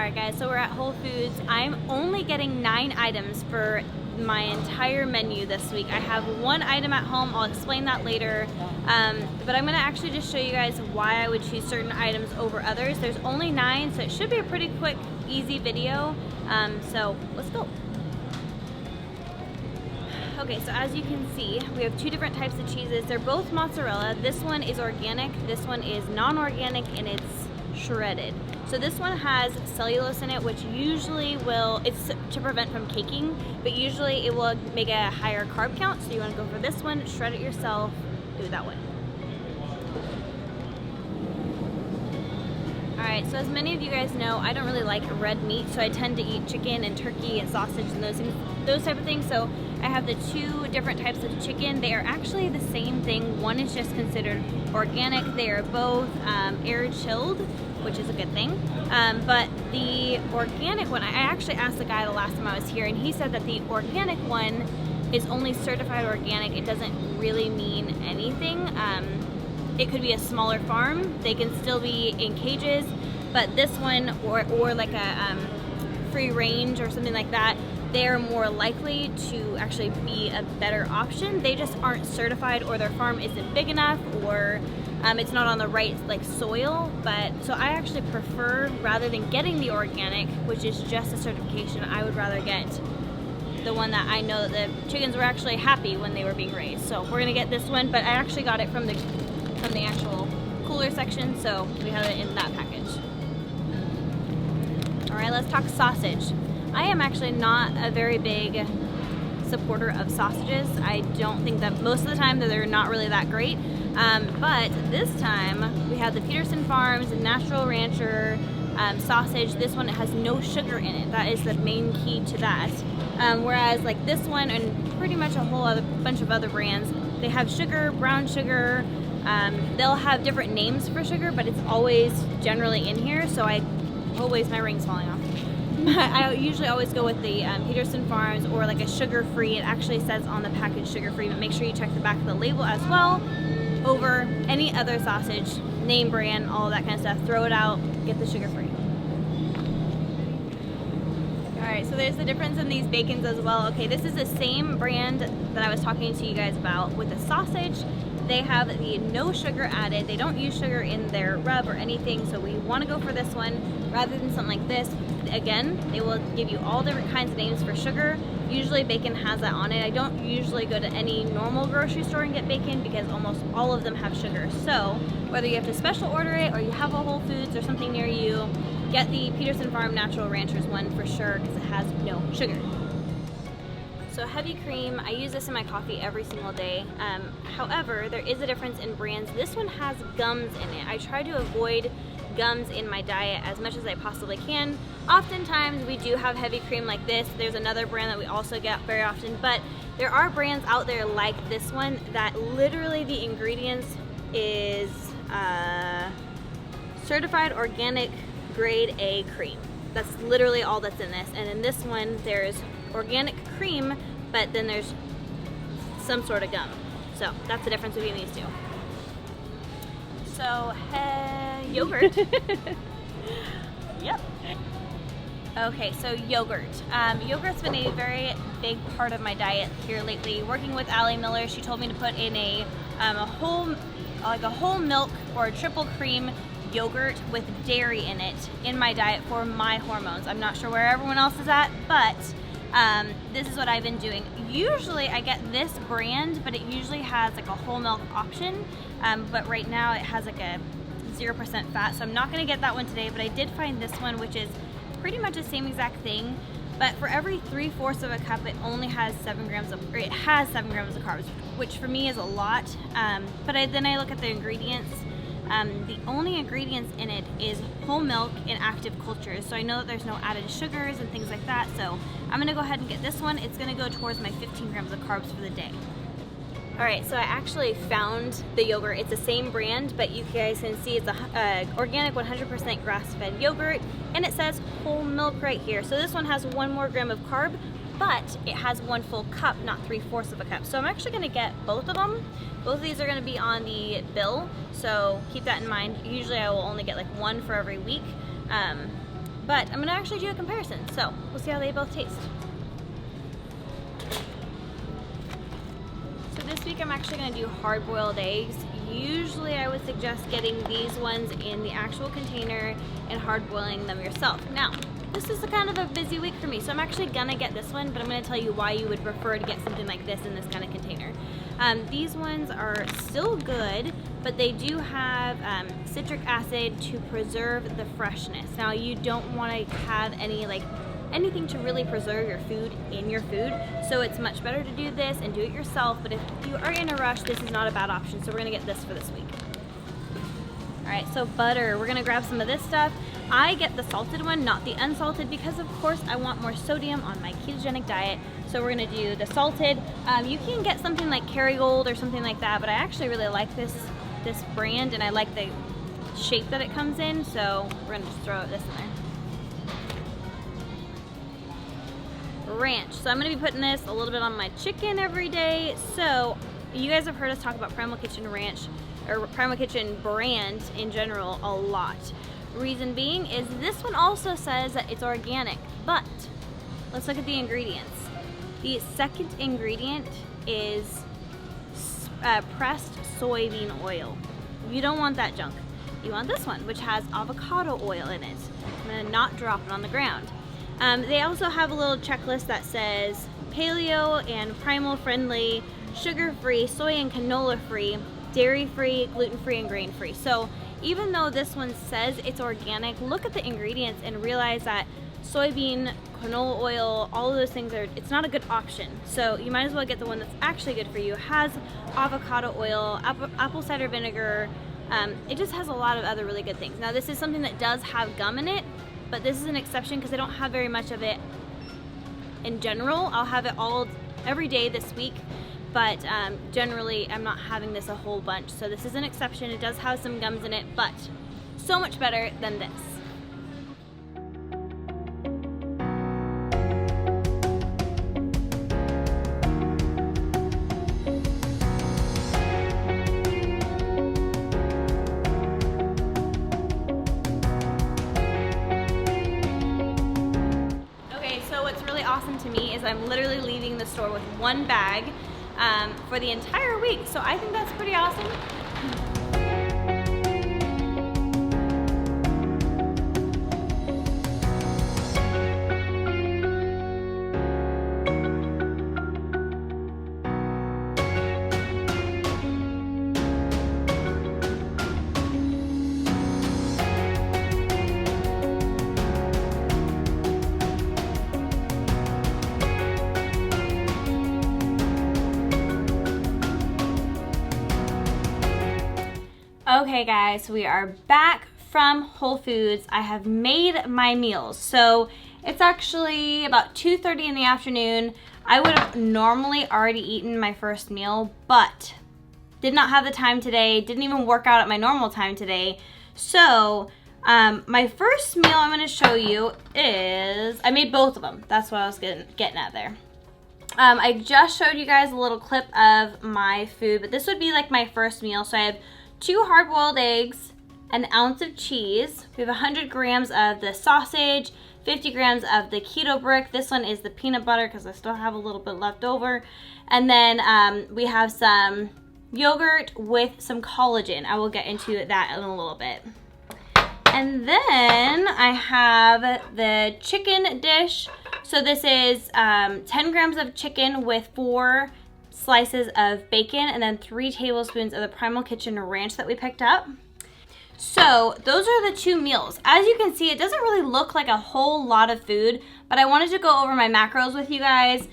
Alright guys, so we're at Whole Foods. I'm only getting 9 items for my entire menu this week. I have one item at home, I'll explain that later. But I'm gonna actually just show you guys why I would choose certain items over others. There's only 9, so it should be a pretty quick, easy video. So let's go. Okay, so as you can see, we have 2 different types of cheeses. They're both mozzarella. This one is organic, this one is non-organic, and it's shredded. So this one has cellulose in it, which usually will, it's to prevent from caking, but usually it will make a higher carb count. So you want to go for this one, shred it yourself, do it that way. Alright, so as many of you guys know, I don't really like red meat, so I tend to eat chicken and turkey and sausage and those type of things. So I have the 2 different types of chicken. They are actually the same thing. One is just considered organic. They are both air chilled, which is a good thing. But the organic one, I actually asked the guy the last time I was here, and he said that the organic one is only certified organic. It doesn't really mean anything. It could be a smaller farm. They can still be in cages, but this one, or like a free range or something like that, they're more likely to actually be a better option. They just aren't certified, or their farm isn't big enough, or it's not on the right soil. But so I actually prefer, rather than getting the organic, which is just a certification, I would rather get the one that I know that the chickens were actually happy when they were being raised. So we're gonna get this one, but I actually got it from the actual cooler section, so we have it in that package. Alright, let's talk sausage. I am actually not a very big supporter of sausages. I don't think that most of the time that they're not really that great. But this time we have the Peterson Farms Natural Rancher sausage. This one has no sugar in it. That is the main key to that. Whereas like this one and pretty much a whole other bunch of other brands, they have sugar, brown sugar. They'll have different names for sugar, but it's always generally in here. So my ring's falling off. I usually always go with the Peterson Farms, or like a sugar-free. It actually says on the package sugar-free, but make sure you check the back of the label as well, over any other sausage, name brand, all of that kind of stuff. Throw it out, get the sugar-free. Alright, so there's the difference in these bacons as well. Okay, this is the same brand that I was talking to you guys about with the sausage. They have the no sugar added. They don't use sugar in their rub or anything, so we want to go for this one rather than something like this. Again, they will give you all different kinds of names for sugar. Usually bacon has that on it. I don't usually go to any normal grocery store and get bacon because almost all of them have sugar. So whether you have to special order it or you have a Whole Foods or something near you, get the Peterson Farm Natural Ranchers one for sure because it has no sugar. So heavy cream, I use this in my coffee every single day. However, there is a difference in brands. This one has gums in it. I try to avoid gums in my diet as much as I possibly can. Oftentimes we do have heavy cream like this. There's another brand that we also get very often, but there are brands out there like this one that literally the ingredients is certified organic grade A cream. That's literally all that's in this. And in this one, there's organic cream, but then there's some sort of gum. So that's the difference between these 2. So, yogurt. Yep. Okay, so yogurt. Yogurt's been a very big part of my diet here lately. Working with Allie Miller, she told me to put in a whole milk or a triple cream yogurt with dairy in it in my diet for my hormones. I'm not sure where everyone else is at, but this is what I've been doing. Usually I get this brand, but it usually has like a whole milk option, but right now it has like a 0% fat, so I'm not going to get that one today. But I did find this one, which is pretty much the same exact thing, but for every 3/4 of a cup it only has 7 grams of carbs, which for me is a lot. But then I look at the ingredients. The only ingredients in it is whole milk and active cultures, so I know that there's no added sugars and things like that. So I'm gonna go ahead and get this one. It's gonna go towards my 15 grams of carbs for the day. Alright, so I actually found the yogurt. It's the same brand, but you guys can see it's a organic 100% grass-fed yogurt, and it says whole milk right here. So this one has 1 more gram of carb, but it has 1 full cup, not 3/4 of a cup. So I'm actually gonna get both of them. Both of these are gonna be on the bill, so keep that in mind. Usually I will only get like 1 for every week. but I'm gonna actually do a comparison. So we'll see how they both taste. So this week I'm actually gonna do hard-boiled eggs. Usually I would suggest getting these ones in the actual container and hard-boiling them yourself. Now, this is a kind of a busy week for me, so I'm actually gonna get this one, but I'm gonna tell you why you would prefer to get something like this in this kind of container. These ones are still good, but they do have citric acid to preserve the freshness. Now, you don't wanna have anything to really preserve your food in your food, so it's much better to do this and do it yourself, but if you are in a rush, this is not a bad option, so we're gonna get this for this week. All right, so butter, we're gonna grab some of this stuff. I get the salted one, not the unsalted, because of course I want more sodium on my ketogenic diet, so we're gonna do the salted. You can get something like Kerrygold or something like that, but I actually really like this brand, and I like the shape that it comes in, so we're gonna just throw this in there. Ranch. So I'm going to be putting this a little bit on my chicken every day. So you guys have heard us talk about Primal Kitchen Ranch, or Primal Kitchen brand in general, a lot. Reason being is this one also says that it's organic, but let's look at the ingredients. The second ingredient is pressed soybean oil. You don't want that junk. You want this one, which has avocado oil in it. I'm going to not drop it on the ground. They also have a little checklist that says paleo and primal friendly, sugar-free, soy and canola-free, dairy-free, gluten-free, and grain-free. So even though this one says it's organic, look at the ingredients and realize that soybean, canola oil, all of those things it's not a good option. So you might as well get the one that's actually good for you. It has avocado oil, apple cider vinegar. It just has a lot of other really good things. Now this is something that does have gum in it, but this is an exception because I don't have very much of it in general. I'll have it all every day this week, but generally I'm not having this a whole bunch. So this is an exception. It does have some gums in it, but so much better than this. Awesome to me is I'm literally leaving the store with one bag for the entire week, so I think that's pretty awesome. Okay guys, we are back from Whole Foods. I have made my meals. So it's actually about 2:30 in the afternoon. I would have normally already eaten my first meal, but did not have the time today. Didn't even work out at my normal time today. So my first meal I'm gonna show you is, I made both of them. That's what I was getting at there. I just showed you guys a little clip of my food, but this would be like my first meal. So I have 2 hard-boiled eggs, an ounce of cheese. We have 100 grams of the sausage, 50 grams of the keto brick. This one is the peanut butter because I still have a little bit left over. And then we have some yogurt with some collagen. I will get into that in a little bit. And then I have the chicken dish. So this is 10 grams of chicken with 4 slices of bacon and then 3 tablespoons of the Primal Kitchen ranch that we picked up. So those are the 2 meals. As you can see, it doesn't really look like a whole lot of food, but I wanted to go over my macros with you guys.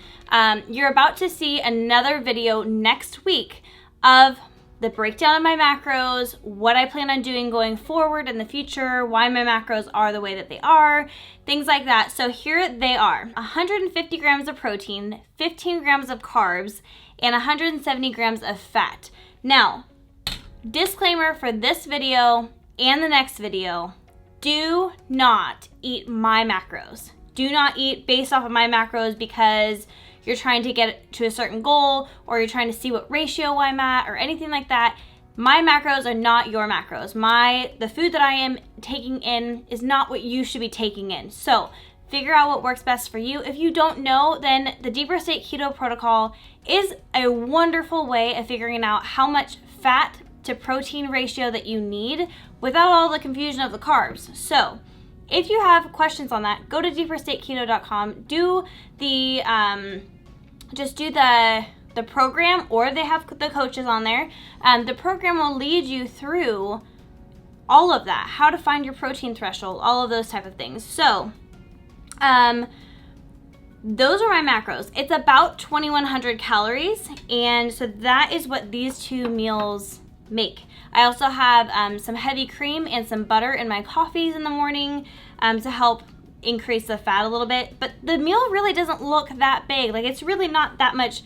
You're about to see another video next week of the breakdown of my macros, what I plan on doing going forward in the future, why my macros are the way that they are, things like that. So here they are: 150 grams of protein, 15 grams of carbs, and 170 grams of fat. Now, disclaimer for this video and the next video, do not eat my macros. Do not eat based off of my macros because you're trying to get to a certain goal or you're trying to see what ratio I'm at or anything like that. my macros are not your macros. The food that I am taking in is not what you should be taking in. So figure out what works best for you. If you don't know, then the Deeper State Keto Protocol is a wonderful way of figuring out how much fat to protein ratio that you need without all the confusion of the carbs. So if you have questions on that, go to deeperstateketo.com, just do the program, or they have the coaches on there. The program will lead you through all of that, how to find your protein threshold, all of those type of things. So those are my macros. It's about 2,100 calories, and so that is what these two meals make. I also have some heavy cream and some butter in my coffees in the morning to help increase the fat a little bit, but the meal really doesn't look that big. Like, it's really not that much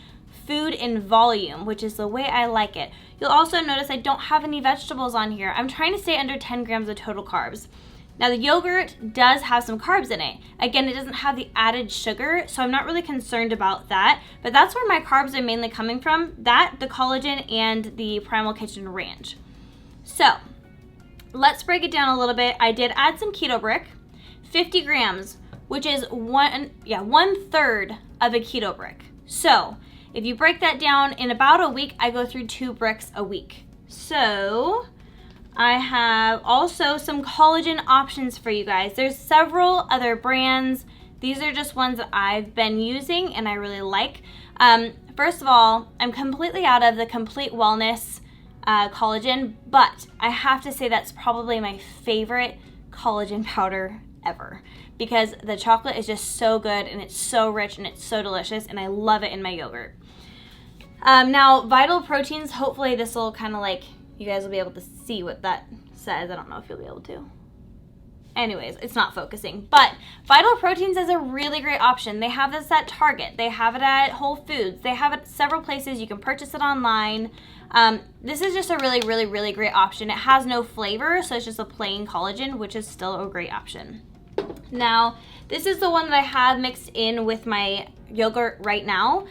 food in volume, which is the way I like it. You'll also notice I don't have any vegetables on here. I'm trying to stay under 10 grams of total carbs. Now, the yogurt does have some carbs in it. Again, it doesn't have the added sugar, so I'm not really concerned about that, but that's where my carbs are mainly coming from, that, the collagen, and the Primal Kitchen Ranch. So let's break it down a little bit. I did add some keto brick, 50 grams, which is 1/3 of a keto brick. So if you break that down, in about a week, I go through 2 bricks a week. So I have also some collagen options for you guys. There's several other brands. These are just ones that I've been using and I really like. First of all, I'm completely out of the Complete Wellness collagen, but I have to say that's probably my favorite collagen powder ever, because the chocolate is just so good and it's so rich and it's so delicious, and I love it in my yogurt. Now, Vital Proteins, hopefully this will kind of like, you guys will be able to see what that says. I don't know if you'll be able to. Anyways, it's not focusing. But Vital Proteins is a really great option. They have this at Target. They have it at Whole Foods. They have it several places. You can purchase it online. This is just a really, really, really great option. It has no flavor, so it's just a plain collagen, which is still a great option. Now, this is the one that I have mixed in with my yogurt right now.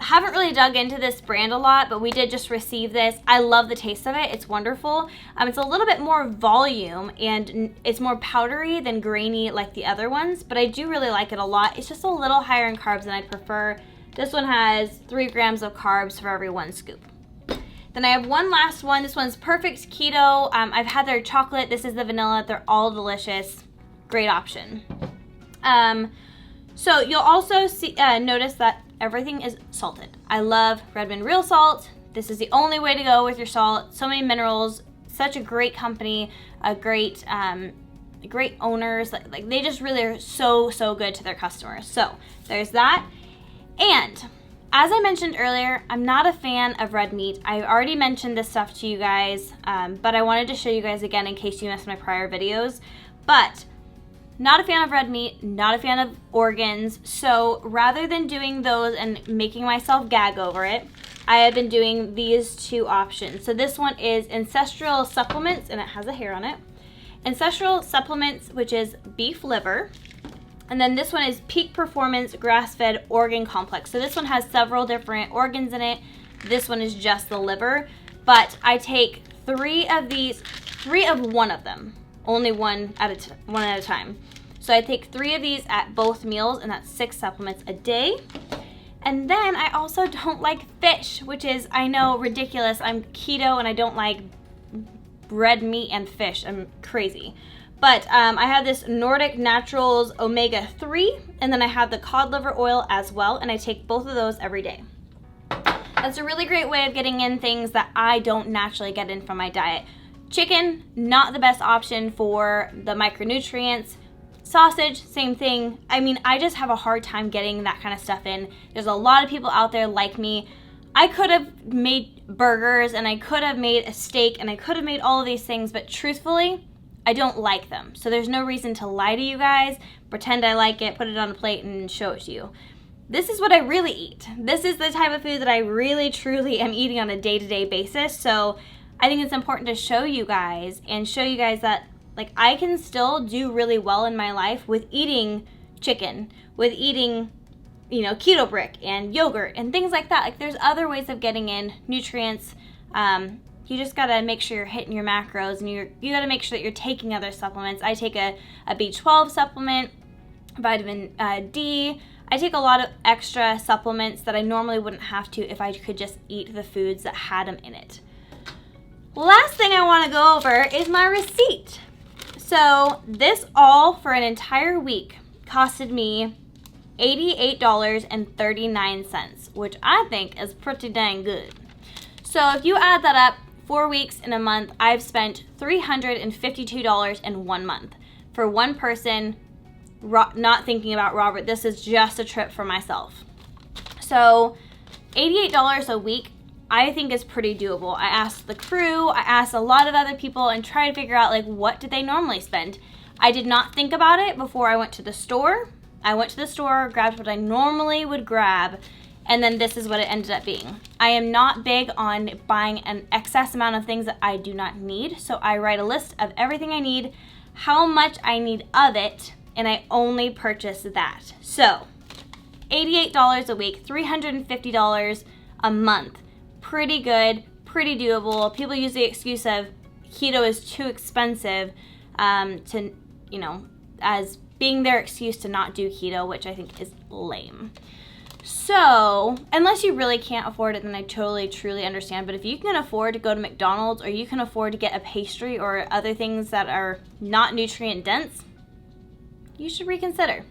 Haven't really dug into this brand a lot, but we did just receive this. I love the taste of it. It's wonderful. It's a little bit more volume and it's more powdery than grainy like the other ones, but I do really like it a lot. It's just a little higher in carbs than I prefer. This one has 3 grams of carbs for every 1 scoop. Then I have one last one. This one's Perfect Keto. I've had their chocolate. This is the vanilla. They're all delicious. Great option. So you'll also see, notice that everything is salted. I love Redmond Real Salt. This is the only way to go with your salt. So many minerals, such a great company, a great owners. Like they just really are so good to their customers. So there's that. And as I mentioned earlier, I'm not a fan of red meat. I already mentioned this stuff to you guys, but I wanted to show you guys again in case you missed my prior videos. But not a fan of red meat, not a fan of organs. So rather than doing those and making myself gag over it, I have been doing these 2 options. So this one is Ancestral Supplements, and it has a hair on it. Ancestral Supplements, which is beef liver. And then this one is Peak Performance Grass-Fed Organ Complex. So this one has several different organs in it. This one is just the liver. But I take 3 of these, 3 of one of them. Only one at a time. So I take 3 of these at both meals, and that's 6 supplements a day. And then I also don't like fish, which is, I know, ridiculous. I'm keto and I don't like red meat and fish. I'm crazy. But I have this Nordic Naturals Omega-3, and then I have the cod liver oil as well, and I take both of those every day. That's a really great way of getting in things that I don't naturally get in from my diet. Chicken, not the best option for the micronutrients. Sausage, same thing. I mean, I just have a hard time getting that kind of stuff in. There's a lot of people out there like me. I could have made burgers and I could have made a steak and I could have made all of these things, but truthfully, I don't like them. So there's no reason to lie to you guys, pretend I like it, put it on a plate and show it to you. This is what I really eat. This is the type of food that I really, truly am eating on a day-to-day basis. So I think it's important to show you guys that like I can still do really well in my life with eating chicken, with eating, keto brick and yogurt and things like that. Like there's other ways of getting in nutrients, You just gotta make sure you're hitting your macros, and you gotta make sure that you're taking other supplements. I take a B12 supplement, vitamin D. I take a lot of extra supplements that I normally wouldn't have to if I could just eat the foods that had them in it. Last thing I want to go over is my receipt. So this all for an entire week costed me $88.39, which I think is pretty dang good. So if you add that up, 4 weeks in a month, I've spent $352 in 1 month. For one person, not thinking about Robert, this is just a trip for myself. So $88 a week, I think is pretty doable. I asked the crew, I asked a lot of other people, and tried to figure out like what did they normally spend. I did not think about it before I went to the store. I went to the store, grabbed what I normally would grab, and then this is what it ended up being. I am not big on buying an excess amount of things that I do not need, so I write a list of everything I need, how much I need of it, and I only purchase that. So $88 a week, $350 a month. Pretty good, pretty doable. People use the excuse of keto is too expensive to, as being their excuse to not do keto, which I think is lame. So, unless you really can't afford it, then I totally, truly understand. But if you can afford to go to McDonald's, or you can afford to get a pastry or other things that are not nutrient dense, you should reconsider.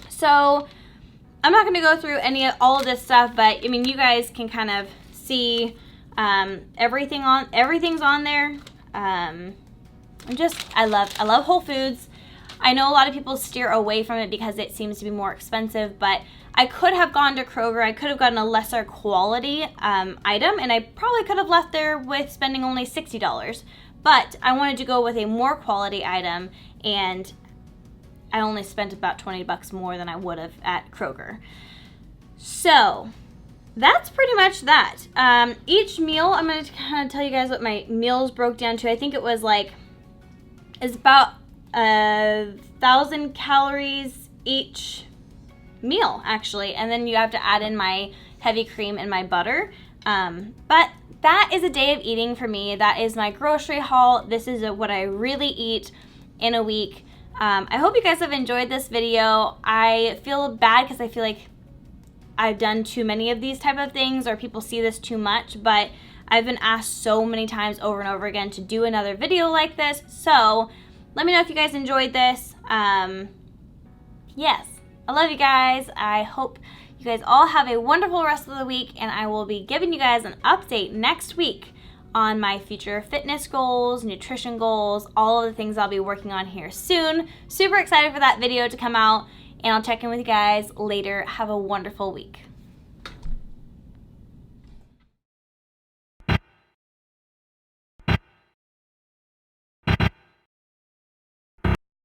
So, I'm not going to go through all of this stuff, but I mean, you guys can kind of see everything's on there. I love Whole Foods. I know a lot of people steer away from it because it seems to be more expensive, but I could have gone to Kroger. I could have gotten a lesser quality item, and I probably could have left there with spending only $60. But I wanted to go with a more quality item, and I only spent about $20 more than I would have at Kroger. So that's pretty much that. Each meal, I'm going to kind of tell you guys what my meals broke down to. I think it's about 1,000 calories each meal, actually. And then you have to add in my heavy cream and my butter. But that is a day of eating for me. That is my grocery haul. This is what I really eat in a week. I hope you guys have enjoyed this video. I feel bad because I feel like I've done too many of these type of things, or people see this too much, but I've been asked so many times over and over again to do another video like this. So let me know if you guys enjoyed this. Yes, I love you guys. I hope you guys all have a wonderful rest of the week, and I will be giving you guys an update next week on my future fitness goals, nutrition goals, all of the things I'll be working on here soon. Super excited for that video to come out, and I'll check in with you guys later. Have a wonderful week.